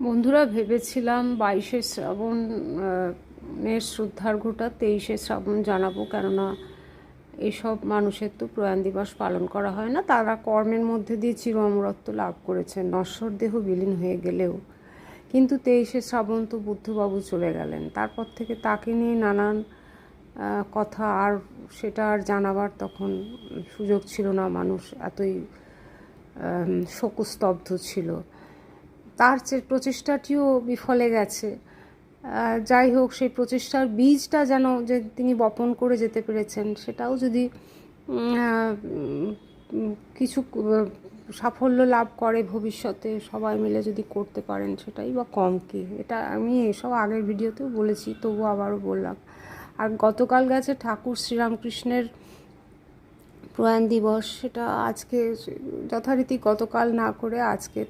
বন্ধুরা, ভেবেছিলাম 22শে শ্রাবণের শ্রদ্ধার্ঘ্যটা 23শে শ্রাবণ জানাবো, কেননা এইসব মানুষের তো প্রয়াণ দিবস পালন করা হয় না। তারা কর্মের মধ্যে দিয়ে চির অমরত্ব লাভ করেছেন, নশ্বর দেহ বিলীন হয়ে গেলেও। কিন্তু 23শে শ্রাবণ তো বুদ্ধবাবু চলে গেলেন। তারপর থেকে তাকে নিয়ে নানান কথা, আর সেটা আর জানাবার তখন সুযোগ ছিল না। মানুষ এতই শোকস্তব্ধ ছিল। তার প্রচেষ্টাটিও বিফলে গেছে। যাই হোক, সেই প্রচেষ্টার বীজটা যেন যে তিনি বপন করে যেতে পেরেছেন, সেটাও যদি কিছু সাফল্য লাভ করে ভবিষ্যতে, সবাই মিলে যদি করতে পারেন, সেটাই বা কম কি। এটা আমি এসব আগের ভিডিওতেও বলেছি, তবু আবারও বললাম। আর গতকাল গেছে ঠাকুর শ্রীরামকৃষ্ণের প্রয়াণ দিবস, সেটা আজকে যথারীতি গতকাল না করে আজকে